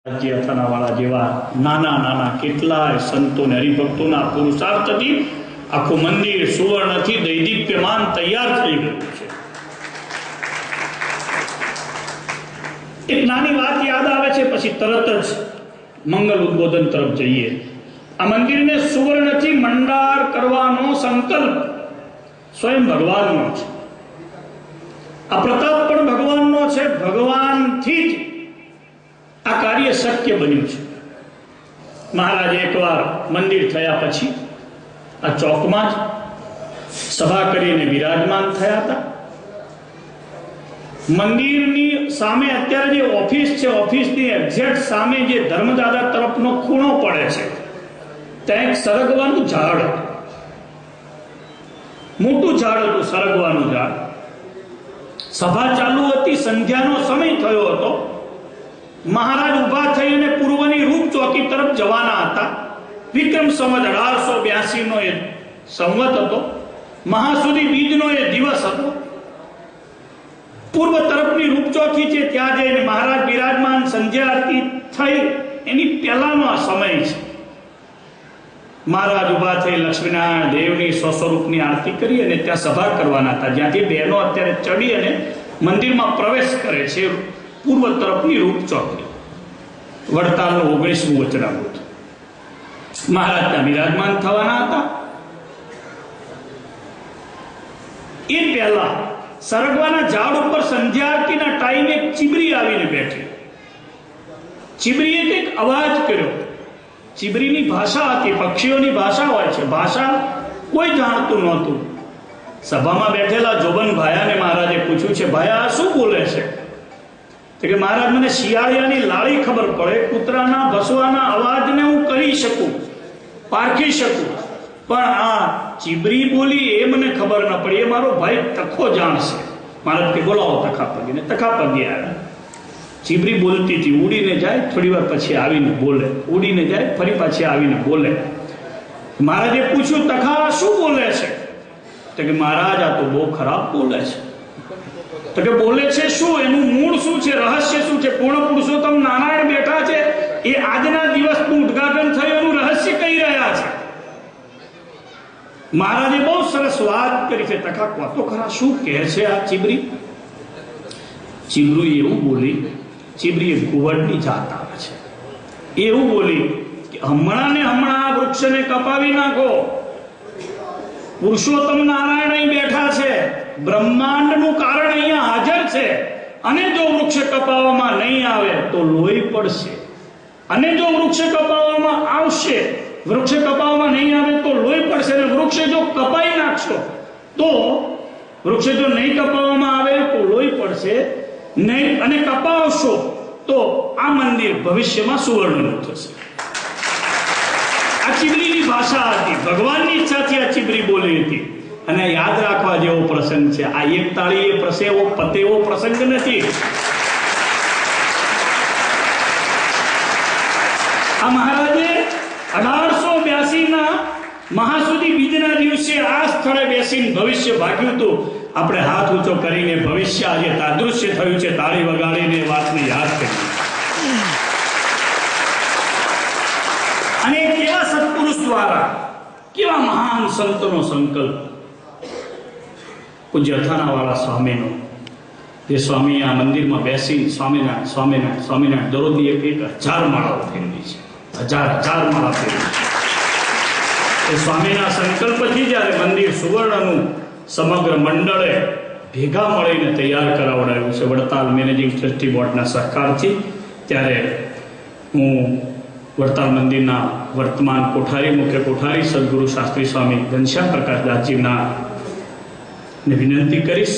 અથાણાવાળા જેવા નાના નાના કેટલાય સંતો ને હરિભક્તોના પુરુષાર્થથી આખું મંદિર સુવર્ણથી દૈદીપ્યમાન તૈયાર થઈ ગયું છે। એક નાની વાત યાદ આવે છે, પછી તરત જ મંગલ ઉદ્બોધન તરફ જઈએ। આ મંદિરને સુવર્ણથી મંડાર કરવાનો સંકલ્પ સ્વયં ભગવાનનો છે। આ પ્રતાપ પણ ભગવાનનો છે। ભગવાનથી જ આ કાર્ય શક્ય બન્યું છે। મહારાજ એકવાર મંદિર થયા પછી આ ચોકમાં જ સભા કરીને વિરાજમાન થયા હતા। મંદિરની સામે અત્યારે જે ઓફિસ છે, ઓફિસની એક્ઝેક્ટ સામે જે ધર્મદાદા તરફનો ખૂણો પડે છે, ત્યાં એક સરગવાનું ઝાડ, મોટું ઝાડ હતું, સરગવાનું ઝાડ। સભા ચાલુ હતી, સંધ્યાનો સમય થયો હતો। મહારાજ ઉભા થઈ અને પૂર્વની રૂપ ચોકી તરફ જવાના હતા। વિક્રમ સંવત 1882 નો એ સંવત હતો। મહાસુદી બીજનો એ દિવસ હતો। પૂર્વ તરફની રૂપ ચોકી છે, ત્યાં જઈને મહારાજ બિરાજમાન, સંધ્યા આરતી થઈ એની પહેલાનો આ સમય છે। મહારાજ ઉભા થઈ લક્ષ્મીનારાયણ દેવની સ્વસ્વરૂપની આરતી કરી અને ત્યાં સભા કરવાના હતા, જ્યાંથી બહેનો અત્યારે ચડી અને મંદિરમાં પ્રવેશ કરે છે। પૂર્વ તરફની રૂપ ચોકી, વડતાલનું 19મું વચનામૃત। મહારાજ ત્યાં બિરાજમાન થવાના હતા। એ પહેલા સરગવાના ઝાડ ઉપર સંધ્યા આરતીના ટાઈમે ચીબરી આવીને બેઠી। ચીબરીએ કંઈક અવાજ કર્યો। ચીબરીની ભાષા હતી, પક્ષીઓની ભાષા હોય છે, ભાષા કોઈ જાણતું નહોતું। સભામાં બેઠેલા જોબન ભાયાને મહારાજે પૂછ્યું છે, ભાયા આ શું બોલે છે? તો કે મહારાજ, મને શિયાળિયાની લાળી ખબર પડે, કૂતરાના ભસવાના અવાજને હું કરી શકું, પારખી શકું, પણ આ ચીબરી બોલી એ મને ખબર ન પડી, એ મારો ભાઈ તખો જાણશે। મહારાજ કે બોલાવો તખા પગીને। તખા પગી આવ્યા। ચીબરી બોલતી હતી, ઉડીને જાય, થોડી વાર પછી આવીને બોલે, ઉડીને જાય, ફરી પાછી આવીને બોલે। મહારાજે પૂછ્યું, તખા શું બોલે છે? તો કે મહારાજ, આ તો બહુ ખરાબ બોલે છે। તો કે બોલે છે શું? એનું મૂળ શું છે? રહસ્ય શું છે? પૂર્ણ પુરુષોત્તમ નારાયણ બેઠા છે, એ આજના દિવસનું ઉદ્ઘાટન થયું એનું રહસ્ય કહી રહ્યા છે। મહારાજે બહુ સરસ વાત કરી છે। તખા કહો તો ખરા, શું કહે છે આ ચીબરી? ચીબરી એવું બોલી, ચીબરી કુંવરની જાત આવે છે, એવું બોલી કે હમણાં ને હમણાં આ વૃક્ષને કપાવી નાખો, પુરુષોત્તમ નારાયણ અહીં બેઠા છે, બ્રહ્માંડનું કારણ અહીંયા હાજર છે, અને જો વૃક્ષ કપાવવામાં નહીં આવે તો લોહી પડશે, અને જો વૃક્ષ કપાવવામાં આવશે, વૃક્ષ કપાવવામાં નહીં આવે તો લોહી પડશે, અને વૃક્ષ જો કપાઈ નાખશો તો, વૃક્ષ જો નહીં કપાવવામાં આવે તો લોહી પડશે નહીં, અને કપાવશો તો આ મંદિર ભવિષ્યમાં સુવર્ણનું થશે। આ ચીબરીની ભાષા હતી, ભગવાનની ઈચ્છાથી આ ચીબરી બોલી હતી। અને યાદ રાખવા જેવો પ્રસંગ છે, આ એક તાળી એ પ્રસેવો પતેવો પ્રસંગ નથી। આ મહારાજે 1882 મહાસુદી બીજના દિવસે આ સ્થળે બેસીને ભવિષ્ય ભાગ્યું હતું। આપણે હાથ ઊંચો કરીને ભવિષ્ય આજે તાદૃશ્ય થયું છે, તાળી વગાડીને વાતને યાદ કરી। અને કેવા સત્પુરુષ દ્વારા, કેવા મહાન સંતોનો સંકલ્પ, પૂજ્ય અથાણાવાળા સ્વામીનો, જે સ્વામી આ મંદિરમાં બેસી સ્વામિનારાયણ સ્વામિનારાયણ સ્વામિનારાયણ દરરોજની 1000 માળાઓ ફેરવી છે, 1000 માળા ફેરવી છે। એ સ્વામીના સંકલ્પથી જ્યારે મંદિર સુવર્ણનું સમગ્ર મંડળે ભેગા મળીને તૈયાર કરાવડાવ્યું છે, વડતાલ મેનેજિંગ ટ્રસ્ટી બોર્ડના સહકારથી। ત્યારે હું વડતાલ મંદિરના વર્તમાન કોઠારી, મુખ્ય કોઠારી સદગુરુ શાસ્ત્રી સ્વામી ઘનશ્યામ પ્રકાશદાસજીના વિનંતી કરીશ